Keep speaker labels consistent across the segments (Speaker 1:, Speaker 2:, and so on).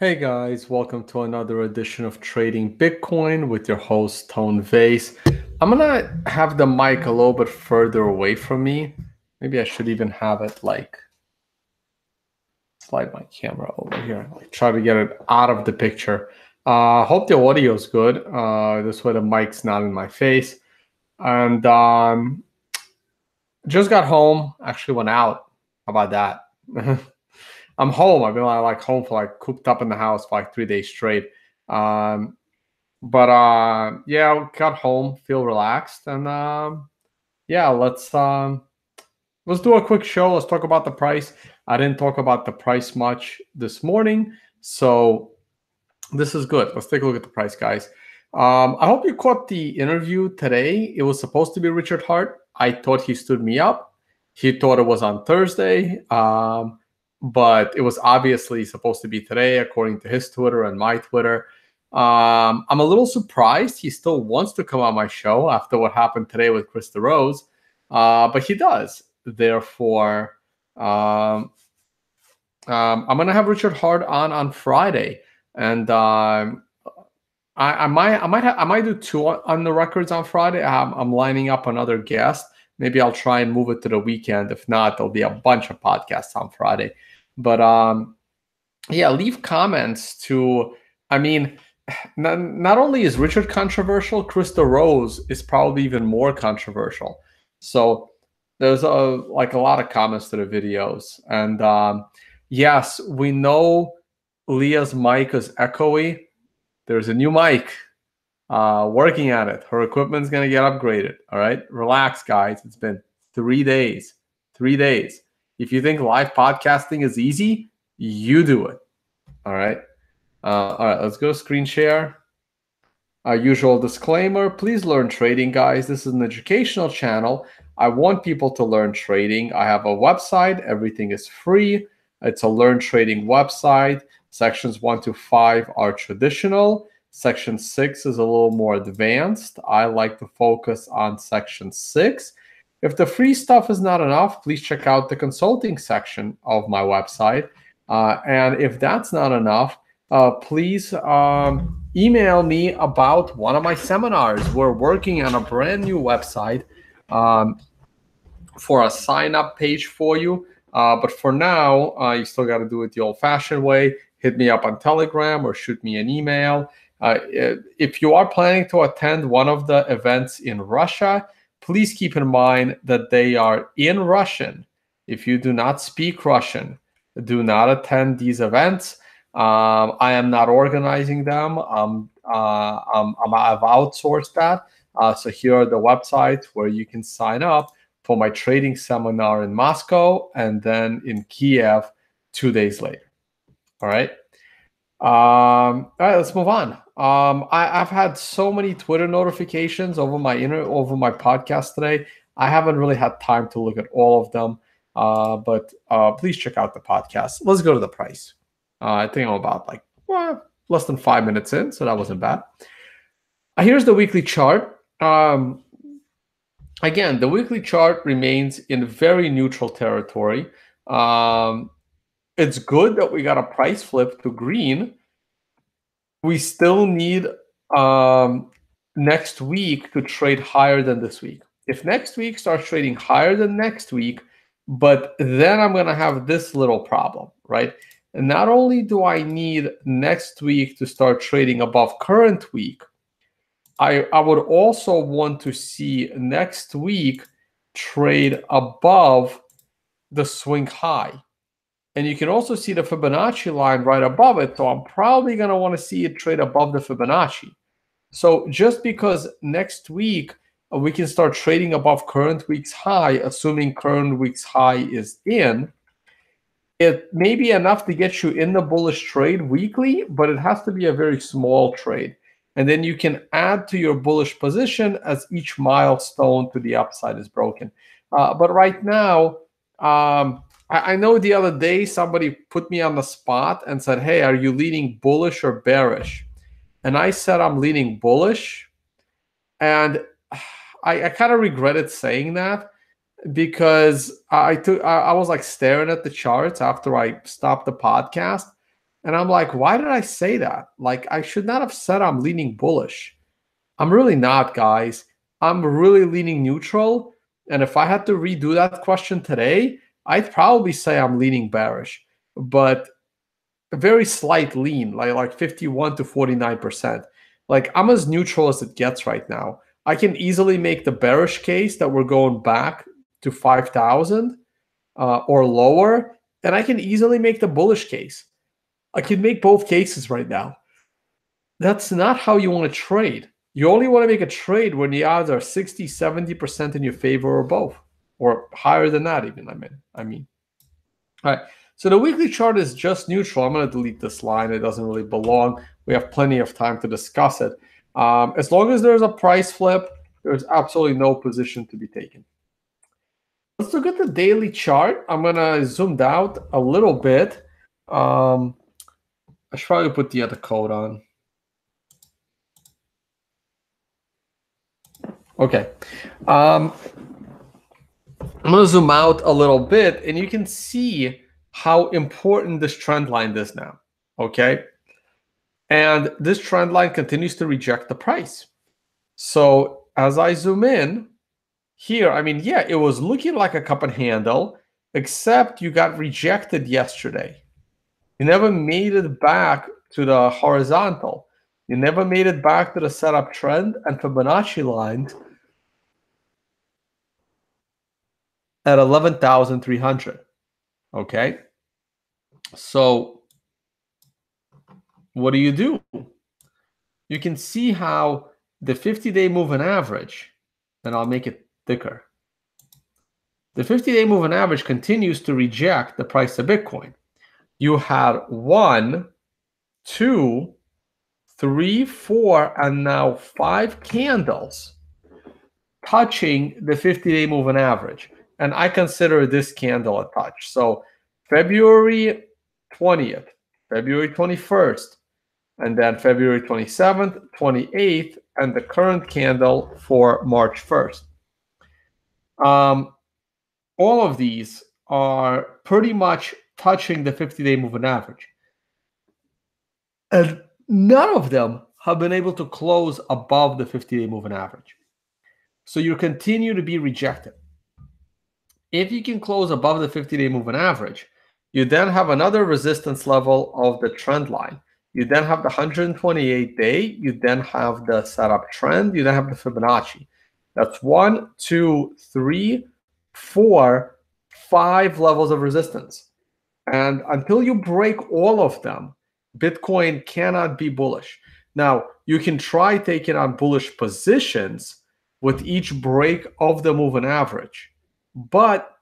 Speaker 1: Hey guys, welcome to another edition of Trading Bitcoin with your host Tone Vase. I'm gonna have the mic a little bit further away from me. Maybe I should even have it like slide my camera over here. Like try to get it out of the picture. Hope the audio is good. This way the mic's not in my face. And just got home. Actually went out. How about that? I'm home. I've been like home for like cooped up in the house for like 3 days straight. Um, but yeah, got home, feel relaxed, and yeah, let's do a quick show. Let's talk about the price. I didn't talk about the price much this morning, so this is good. Let's take a look at the price, guys. I hope you caught the interview today. It was supposed to be Richard Hart. I thought he stood me up. He thought it was on Thursday. But it was obviously supposed to be today, according to his Twitter and my Twitter. I'm a little surprised he still wants to come on my show after what happened today with Krista Rose, but he does. Therefore, I'm gonna have Richard Hart on Friday, and I might do two on the records on Friday. I'm lining up another guest. Maybe I'll try and move it to the weekend. If not, there'll be a bunch of podcasts on Friday. But yeah, leave comments to. I mean, not only is Richard controversial, Krista Rose is probably even more controversial. So there's a lot of comments to the videos, and yes, we know Leah's mic is echoey. There's a new mic. Working at it. Her equipment's gonna get upgraded. All right, relax, guys. It's been 3 days. 3 days. If you think live podcasting is easy, you do it. All right. All right. Let's go screen share. Usual disclaimer: please learn trading, guys. This is an educational channel. I want people to learn trading. I have a website. Everything is free. It's a learn trading website. Sections 1 to 5 are traditional. Section 6 is a little more advanced. I like to focus on section 6. If the free stuff is not enough, please check out the consulting section of my website. And if that's not enough, please email me about one of my seminars. We're working on a brand new website for a sign-up page for you. But for now, you still got to do it the old-fashioned way. Hit me up on Telegram or shoot me an email. If you are planning to attend one of the events in Russia, please keep in mind that they are in Russian. If you do not speak Russian, do not attend these events. I am not organizing them. I've outsourced that. So here are the websites where you can sign up for my trading seminar in Moscow and then in Kiev 2 days later. All right. All right, let's move on. I've had so many Twitter notifications over my podcast today. I haven't really had time to look at all of them, but please check out the podcast. Let's go to the price. I think I'm about less than 5 minutes in, so that wasn't bad. Here's the weekly chart. Again, the weekly chart remains in very neutral territory. It's good that we got a price flip to green. We still need next week to trade higher than this week. If next week starts trading higher than next week, but then I'm going to have this little problem, right? And not only do I need next week to start trading above current week, I would also want to see next week trade above the swing high. And you can also see the Fibonacci line right above it. So I'm probably going to want to see it trade above the Fibonacci. So just because next week we can start trading above current week's high, assuming current week's high is in, it may be enough to get you in the bullish trade weekly, but it has to be a very small trade. And then you can add to your bullish position as each milestone to the upside is broken. But right now, I know the other day somebody put me on the spot and said, hey, are you leaning bullish or bearish? And I said I'm leaning bullish. And I kind of regretted saying that because I was like staring at the charts after I stopped the podcast. And I'm like, why did I say that? Like, I should not have said I'm leaning bullish. I'm really not, guys. I'm really leaning neutral. And if I had to redo that question today, I'd probably say I'm leaning bearish, but a very slight lean, like 51 to 49%. Like, I'm as neutral as it gets right now. I can easily make the bearish case that we're going back to 5,000 or lower, and I can easily make the bullish case. I can make both cases right now. That's not how you want to trade. You only want to make a trade when the odds are 60, 70% in your favor or both, or higher than that even, I mean. All right, so the weekly chart is just neutral. I'm going to delete this line. It doesn't really belong. We have plenty of time to discuss it. As long as there's a price flip, there's absolutely no position to be taken. Let's look at the daily chart. I'm going to zoom out a little bit. I should probably put the other code on. Okay. I'm going to zoom out a little bit, and you can see how important this trend line is now. Okay. And this trend line continues to reject the price. So as I zoom in here, I mean, yeah, it was looking like a cup and handle, except you got rejected yesterday. You never made it back to the horizontal. You never made it back to the setup trend and Fibonacci lines at 11,300. Okay. So what do? You can see how the 50-day moving average, and I'll make it thicker. The 50-day moving average continues to reject the price of Bitcoin. You had 1, 2, 3, 4, and now 5 candles touching the 50-day moving average. And I consider this candle a touch. So February 20th, February 21st, and then February 27th, 28th, and the current candle for March 1st. All of these are pretty much touching the 50-day moving average. And none of them have been able to close above the 50-day moving average. So you continue to be rejected. If you can close above the 50-day moving average, you then have another resistance level of the trend line. You then have the 128-day. You then have the setup trend. You then have the Fibonacci. That's 1, 2, 3, 4, 5 levels of resistance. And until you break all of them, Bitcoin cannot be bullish. Now, you can try taking on bullish positions with each break of the moving average, but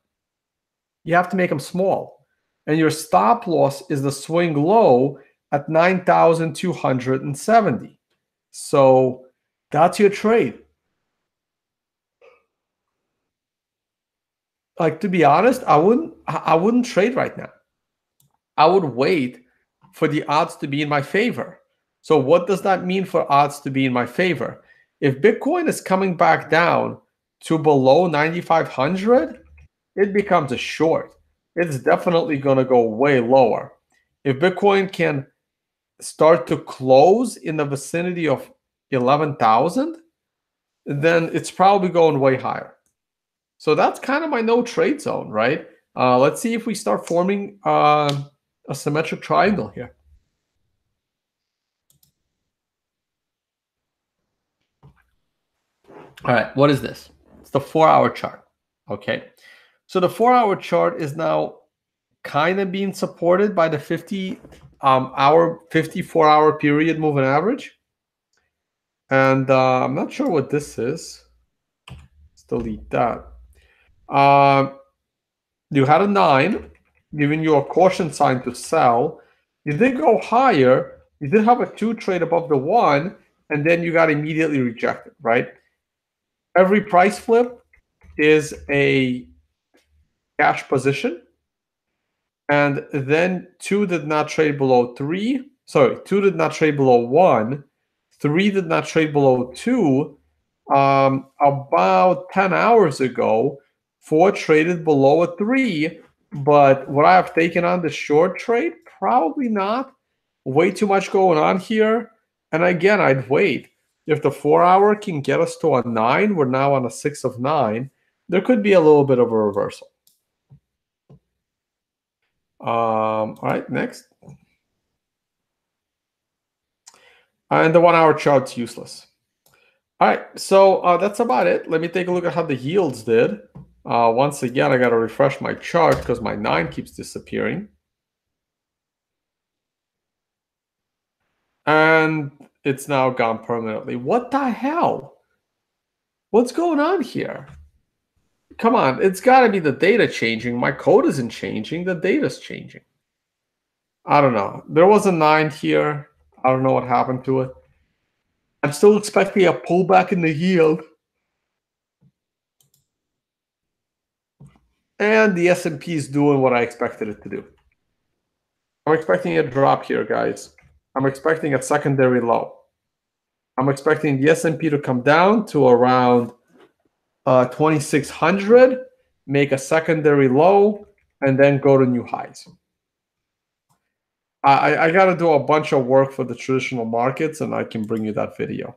Speaker 1: you have to make them small. And your stop loss is the swing low at 9,270. So that's your trade. Like, to be honest, I wouldn't trade right now. I would wait for the odds to be in my favor. So what does that mean for odds to be in my favor? If Bitcoin is coming back down to below 9,500, it becomes a short. It's definitely going to go way lower. If Bitcoin can start to close in the vicinity of 11,000, then it's probably going way higher. So that's kind of my no trade zone, right? Let's see if we start forming a symmetric triangle here. All right, what is this? It's the 4-hour chart, okay? So the 4-hour chart is now kind of being supported by the 54-hour period moving average. And I'm not sure what this is. Let's delete that. You had a 9, giving you a caution sign to sell. You did go higher. You did have a 2 trade above the 1, and then you got immediately rejected, right? Every price flip is a cash position. And then 2 did not trade below 3. Sorry, 2 did not trade below 1. 3 did not trade below 2. About 10 hours ago, 4 traded below a 3. But would I have taken on the short trade? Probably not. Way too much going on here. And again, I'd wait. If the 4 hour can get us to a 9, we're now on a 6 of 9. There could be a little bit of a reversal. All right, next. And the 1 hour chart's useless. All right, so that's about it. Let me take a look at how the yields did. Once again, I got to refresh my chart because my 9 keeps disappearing. And it's now gone permanently. What the hell? What's going on here? Come on, it's got to be the data changing. My code isn't changing. The data's changing. I don't know. There was a 9 here. I don't know what happened to it. I'm still expecting a pullback in the yield. And the S&P is doing what I expected it to do. I'm expecting a drop here, guys. I'm expecting a secondary low. I'm expecting the S&P to come down to around 2,600, make a secondary low, and then go to new highs. I got to do a bunch of work for the traditional markets, and I can bring you that video.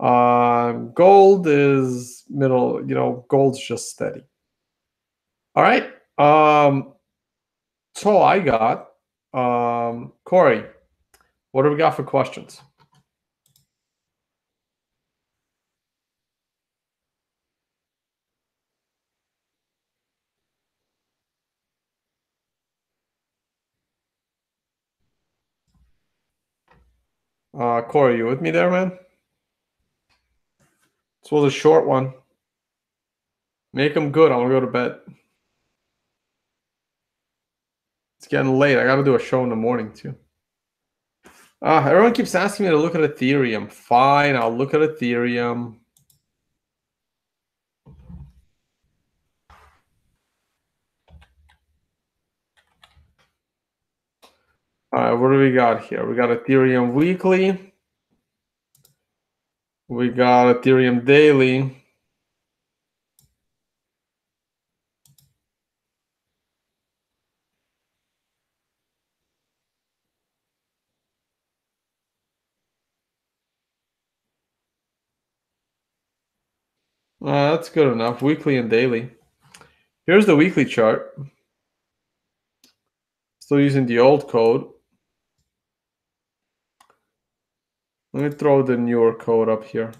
Speaker 1: Gold is middle, gold's just steady. All right. So I got, Corey, what do we got for questions? Corey, you with me there, man? This was a short one. Make them good. I want to go to bed. It's getting late. I got to do a show in the morning, too. Everyone keeps asking me to look at Ethereum. Fine, I'll look at Ethereum. All right, what do we got here? We got Ethereum weekly. We got Ethereum daily. That's good enough. Weekly and daily. Here's the weekly chart. Still using the old code. Let me throw the newer code up here.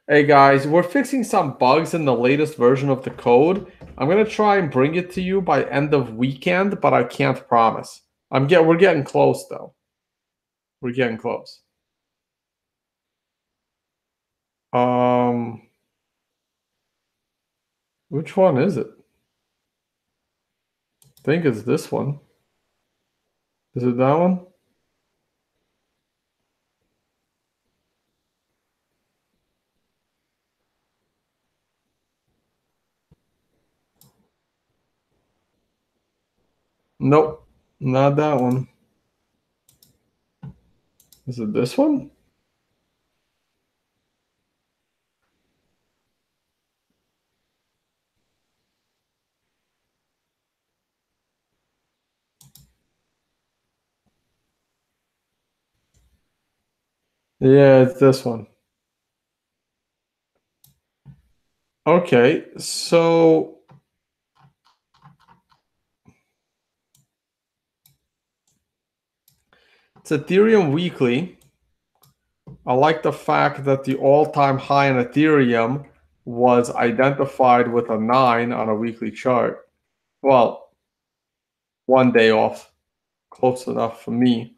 Speaker 1: Hey guys, we're fixing some bugs in the latest version of the code. I'm gonna try and bring it to you by end of weekend, but I can't promise. We're getting close though. We're getting close. Which one is it? I think it's this one. Is it that one? Nope, not that one. Is it this one? Yeah, it's this one. Okay, so it's Ethereum weekly. I like the fact that the all-time high in Ethereum was identified with a 9 on a weekly chart. Well, one day off, close enough for me.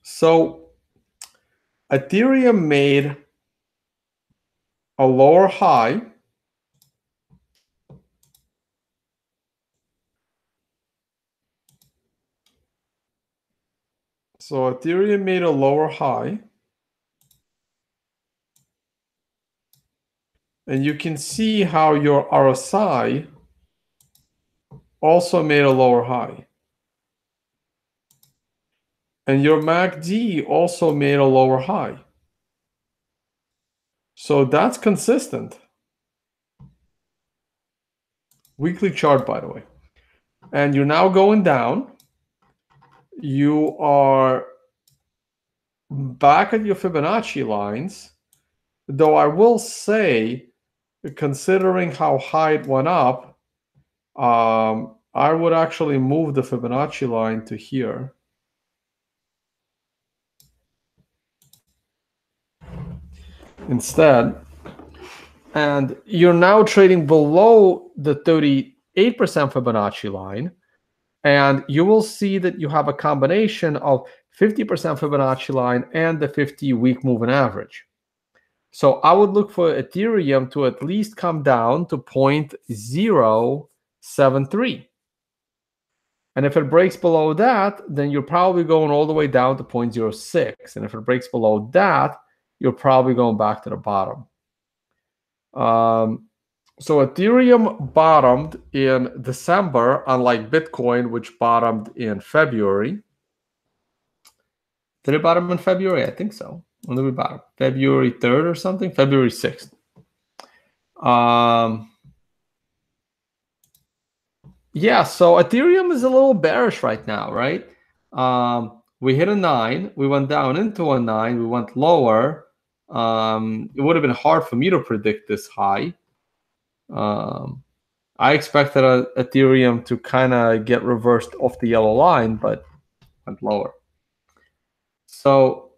Speaker 1: So Ethereum made a lower high. So Ethereum made a lower high. And you can see how your RSI also made a lower high. And your MACD also made a lower high. So that's consistent. Weekly chart, by the way. And you're now going down. You are back at your Fibonacci lines, though I will say, considering how high it went up, I would actually move the Fibonacci line to here. Instead, and you're now trading below the 38% Fibonacci line, and you will see that you have a combination of 50% Fibonacci line and the 50-week moving average. So I would look for Ethereum to at least come down to 0.073. And if it breaks below that, then you're probably going all the way down to 0.06. And if it breaks below that, you're probably going back to the bottom. So Ethereum bottomed in December, unlike Bitcoin, which bottomed in February. Did it bottom in February? I think so. When did we bottom? February 3rd or something? February 6th. Yeah, so Ethereum is a little bearish right now, right? We hit a 9. We went down into a 9. We went lower. It would have been hard for me to predict this high. I expected Ethereum to kind of get reversed off the yellow line, but went lower. So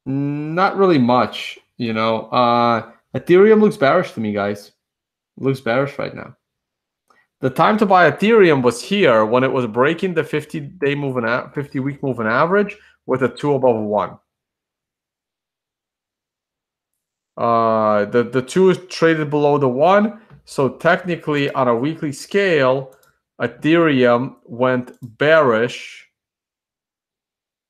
Speaker 1: not really much, you know. Ethereum looks bearish to me, guys. It looks bearish right now. The time to buy Ethereum was here when it was breaking the 50-day moving, 50-week moving average with a 2 above 1. The 2 is traded below the 1, so technically on a weekly scale, Ethereum went bearish.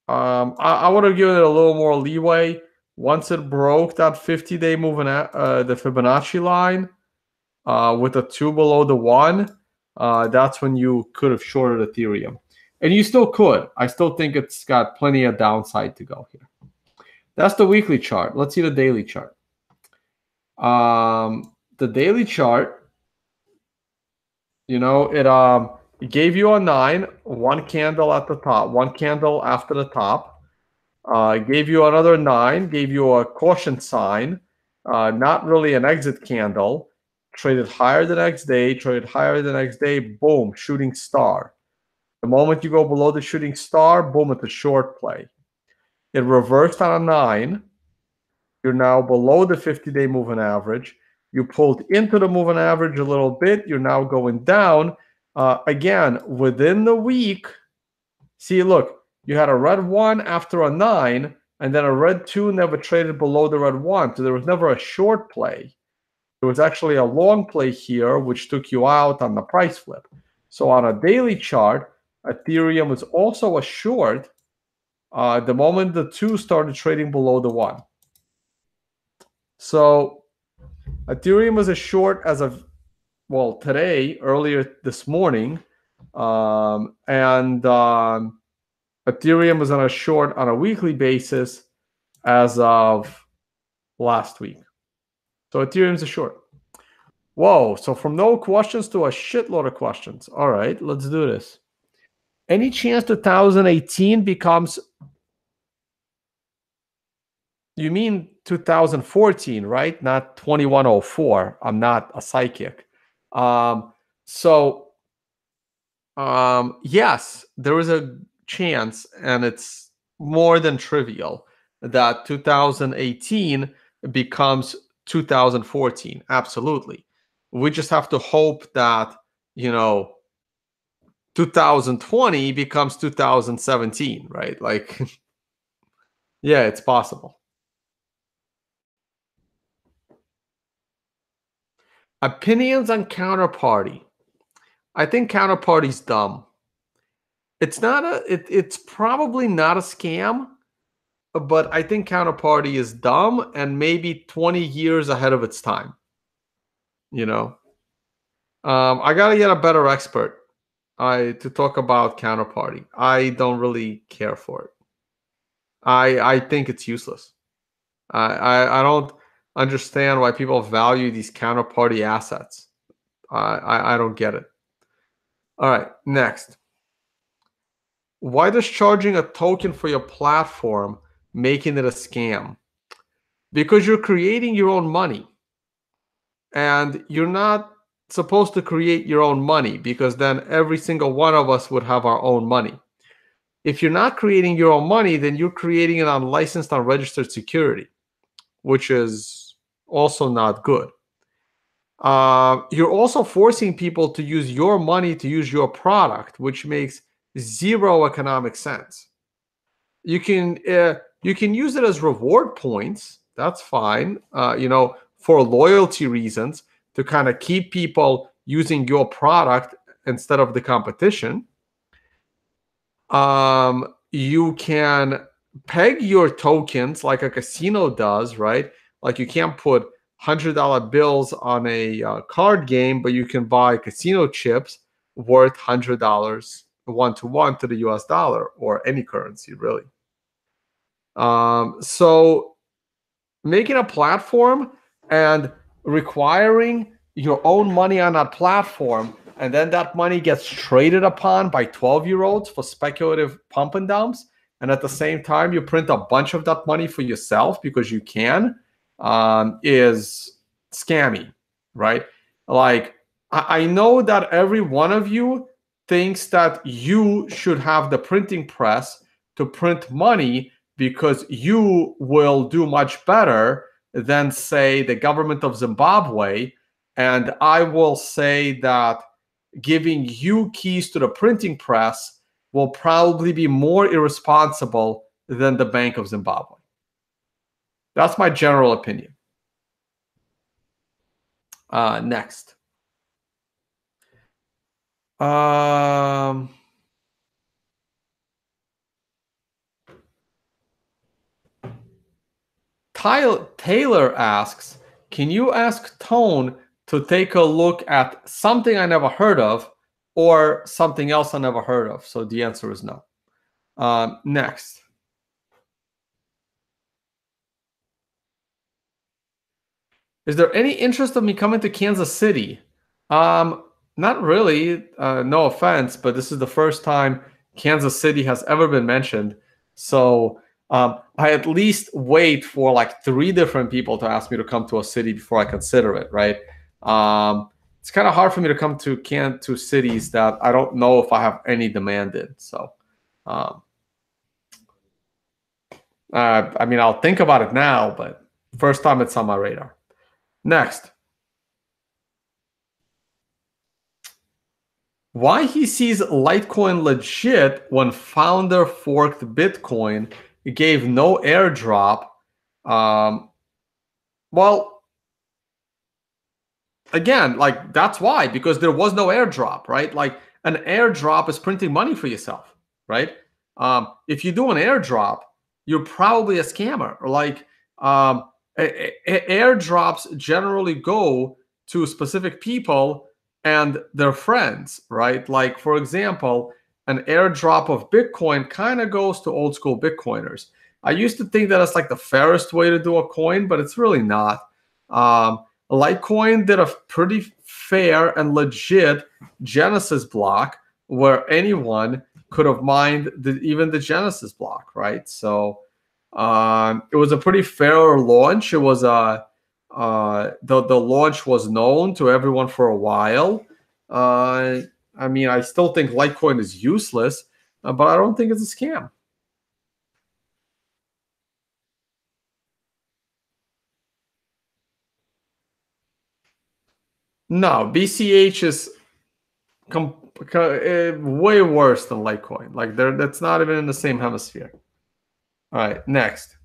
Speaker 1: I would have given it a little more leeway. Once it broke that 50-day moving, the Fibonacci line, with a 2 below the 1, that's when you could have shorted Ethereum. And you still could. I still think it's got plenty of downside to go here. That's the weekly chart. Let's see the daily chart. The daily chart, you know, it gave you a 9, 1 candle at the top, 1 candle after the top. Gave you another 9, gave you a caution sign, not really an exit candle. Traded higher the next day, traded higher the next day, boom, shooting star. The moment you go below the shooting star, boom, it's a short play. It reversed on a 9. You're now below the 50-day moving average. You pulled into the moving average a little bit. You're now going down. Again, within the week, see, look, you had a red 1 after a 9, and then a red 2 never traded below the red 1. So there was never a short play. There was actually a long play here, which took you out on the price flip. So on a daily chart, Ethereum was also a short the moment the 2 started trading below the 1. So Ethereum was a short as of, well, today, earlier this morning. And Ethereum was on a short on a weekly basis as of last week. So Ethereum's a short. Whoa, so from no questions to a shitload of questions. All right, let's do this. Any chance 2018 becomes... You mean 2014, right? Not 2104. I'm not a psychic. Yes, there is a chance, and it's more than trivial, that 2018 becomes 2014. Absolutely. We just have to hope that, you know, 2020 becomes 2017, right? Like, yeah, it's possible. Opinions on Counterparty. I think Counterparty's dumb. It's not it's probably not a scam, but I think Counterparty is dumb and maybe 20 years ahead of its time. You know, I gotta get a better expert to talk about Counterparty. I don't really care for it. I think it's useless. I don't understand why people value these Counterparty assets. I don't get it. All right, next. Why does charging a token for your platform making it a scam? Because you're creating your own money, and you're not supposed to create your own money, because then every single one of us would have our own money. If you're not creating your own money, then you're creating an unlicensed, unregistered security, which is also not good. You're also forcing people to use your money to use your product, which makes zero economic sense. You can use it as reward points. That's fine. For loyalty reasons, to kind of keep people using your product instead of the competition. You can peg your tokens like a casino does, right? Like you can't put $100 bills on a card game, but you can buy casino chips worth $100 one-to-one to the US dollar, or any currency, really. So making a platform and requiring your own money on that platform, and then that money gets traded upon by 12-year-olds for speculative pump and dumps, and at the same time you print a bunch of that money for yourself because you can, is scammy, right? Like, I know that every one of you thinks that you should have the printing press to print money because you will do much better than, say, the government of Zimbabwe. And I will say that giving you keys to the printing press will probably be more irresponsible than the Bank of Zimbabwe. That's my general opinion. Next. Taylor asks, can you ask Tone to take a look at something I never heard of or something else I never heard of? So the answer is no. Next. Is there any interest of me coming to Kansas City? Not really. No offense, but this is the first time Kansas City has ever been mentioned. So I at least wait for like 3 different people to ask me to come to a city before I consider it, right? It's kind of hard for me to come to cities that I don't know if I have any demand in. So, I mean, I'll think about it now, but first time it's on my radar. Next. Why he sees Litecoin legit when founder forked Bitcoin, gave no airdrop. Well, again, like that's why, because there was no airdrop, right? Like an airdrop is printing money for yourself, right? If you do an airdrop, you're probably a scammer. Or like airdrops generally go to specific people and their friends, right? Like, for example, an airdrop of Bitcoin kind of goes to old school Bitcoiners. I used to think that it's like the fairest way to do a coin, but it's really not. Litecoin did a pretty fair and legit Genesis block where anyone could have mined even the Genesis block, right? So it was a pretty fair launch. It was the launch was known to everyone for a while. I mean, I still think Litecoin is useless, but I don't think it's a scam. No, BCH is way worse than Litecoin. Like that's not even in the same hemisphere. All right, next.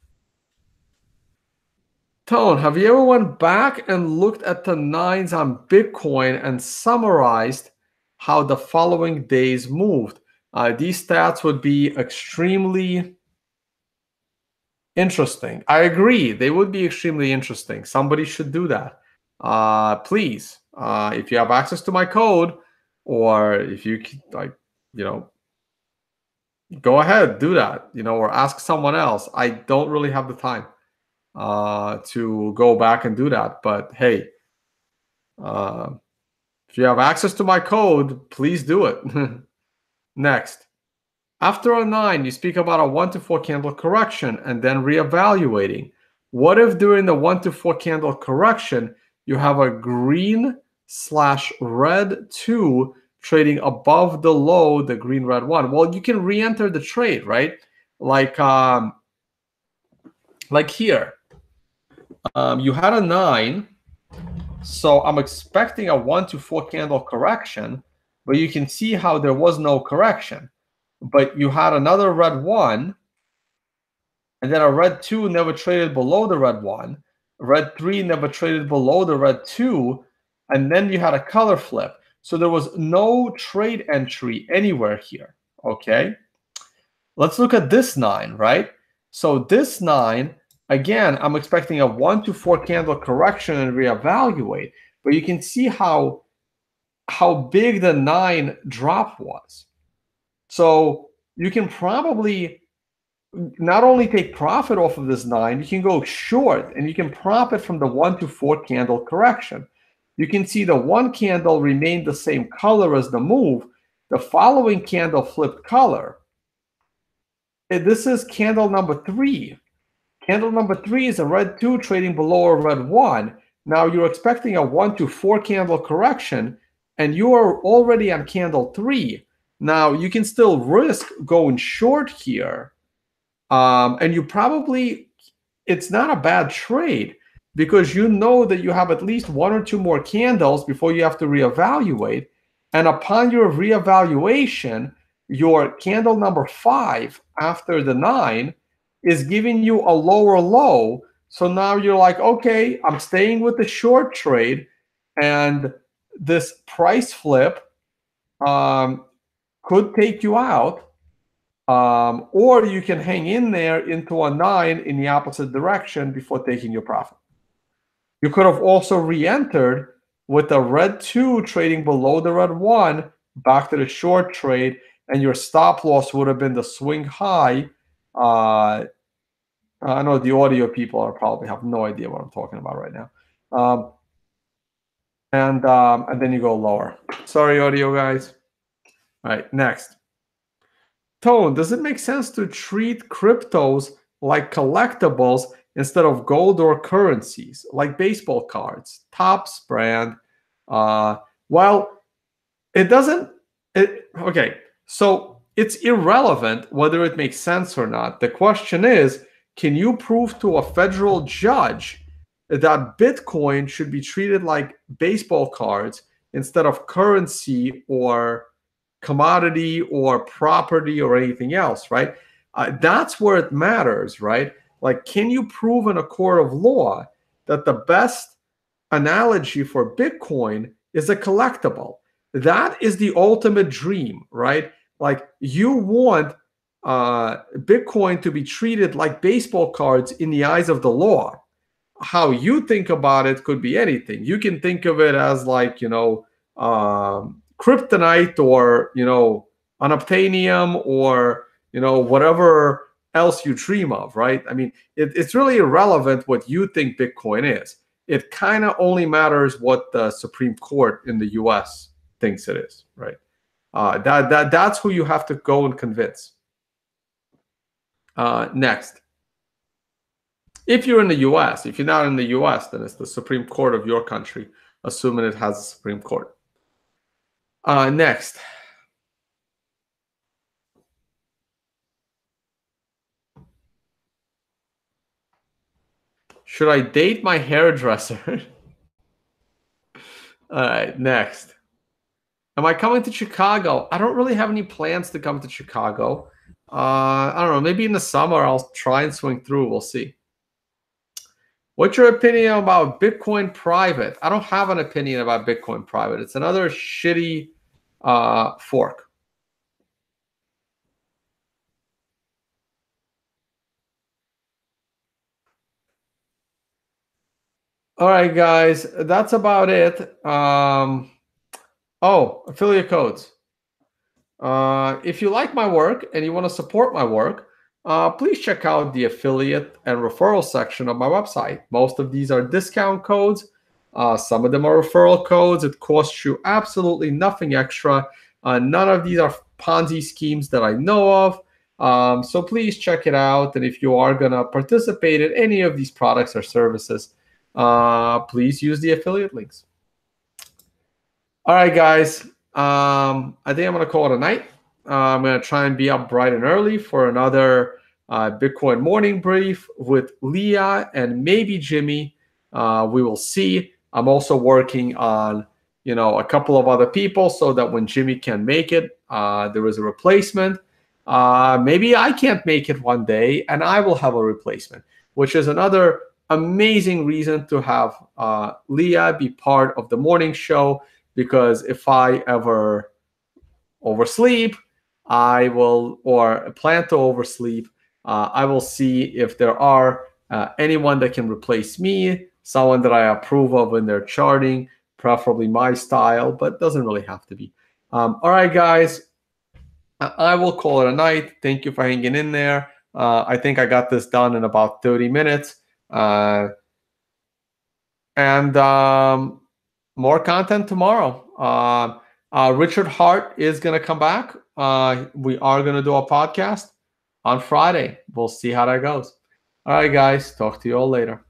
Speaker 1: Tone, have you ever went back and looked at the nines on Bitcoin and summarized how the following days moved? These stats would be extremely interesting. I agree. They would be extremely interesting. Somebody should do that. Please, if you have access to my code, or if you like, go ahead, do that, or ask someone else. I don't really have the time to go back and do that. But hey, if If you have access to my code, please do it. Next. After a 9, you speak about a 1 to 4 candle correction and then reevaluating. What if during the 1 to 4 candle correction, you have a green/red 2 trading above the low, the green-red 1? Well, you can re-enter the trade, right? Like here. You had a 9, so I'm expecting a 1 to 4 candle correction, but you can see how there was no correction. But you had another red 1, and then a red 2 never traded below the red 1. Red 3 never traded below the red 2, and then you had a color flip. So there was no trade entry anywhere here, okay? Let's look at this 9, right? So this 9, again, I'm expecting a 1 to 4 candle correction and reevaluate, but you can see how big the 9 drop was. So you can probably not only take profit off of this 9, you can go short and you can profit from the 1 to 4 candle correction. You can see the 1 candle remained the same color as the move. The following candle flipped color. And this is candle number 3. Candle number 3 is a red 2 trading below a red 1. Now you're expecting a 1 to 4 candle correction, and you are already on candle 3. Now you can still risk going short here. And you probably, it's not a bad trade because you know that you have at least 1 or 2 more candles before you have to reevaluate. And upon your reevaluation, your candle number 5 after the 9 is giving you a lower low. So now you're like, okay, I'm staying with the short trade, and this price flip could take you out. Or you can hang in there into a 9 in the opposite direction before taking your profit. You could have also re-entered with the red 2 trading below the red 1 back to the short trade, and your stop loss would have been the swing high. I know the audio people are probably have no idea what I'm talking about right now. And then you go lower. Sorry, audio guys. All right, next. Tone, does it make sense to treat cryptos like collectibles instead of gold or currencies, like baseball cards, Topps brand? Well, it doesn't. Okay, so it's irrelevant whether it makes sense or not. The question is, can you prove to a federal judge that Bitcoin should be treated like baseball cards instead of currency or commodity or property or anything else, right? That's where it matters, right? Like, can you prove in a court of law that the best analogy for Bitcoin is a collectible? That is the ultimate dream, right? Like, you want Bitcoin to be treated like baseball cards in the eyes of the law. How you think about it could be anything. You can think of it as like, kryptonite or, unobtainium or, whatever else you dream of, right? I mean, it's really irrelevant what you think Bitcoin is. It kind of only matters what the Supreme Court in the US thinks it is, right? That's who you have to go and convince. Next. If you're in the US, if you're not in the US, then it's the Supreme Court of your country, assuming it has a Supreme Court. Next. Should I date my hairdresser? All right, next. Am I coming to Chicago? I don't really have any plans to come to Chicago. I don't know, maybe in the summer I'll try and swing through. We'll see. What's your opinion about Bitcoin Private? I don't have an opinion about Bitcoin Private. It's another shitty fork. All right, guys, that's about it. Oh, affiliate codes. If you like my work and you want to support my work, please check out the affiliate and referral section of my website. Most of these are discount codes. Some of them are referral codes. It costs you absolutely nothing extra. None of these are Ponzi schemes that I know of. So please check it out. And if you are going to participate in any of these products or services, please use the affiliate links. All right, guys. I think I'm going to call it a night. I'm going to try and be up bright and early for another Bitcoin morning brief with Leah and maybe Jimmy. We will see. I'm also working on, a couple of other people so that when Jimmy can make it, there is a replacement. Maybe I can't make it one day and I will have a replacement, which is another amazing reason to have Leah be part of the morning show. Because if I ever oversleep, I will, or plan to oversleep, I will see if there are anyone that can replace me, someone that I approve of in their charting, preferably my style, but doesn't really have to be. All right, guys, I will call it a night. Thank you for hanging in there. I think I got this done in about 30 minutes. And more content tomorrow. Richard Hart is going to come back. We are going to do a podcast on Friday. We'll see how that goes. All right, guys. Talk to you all later.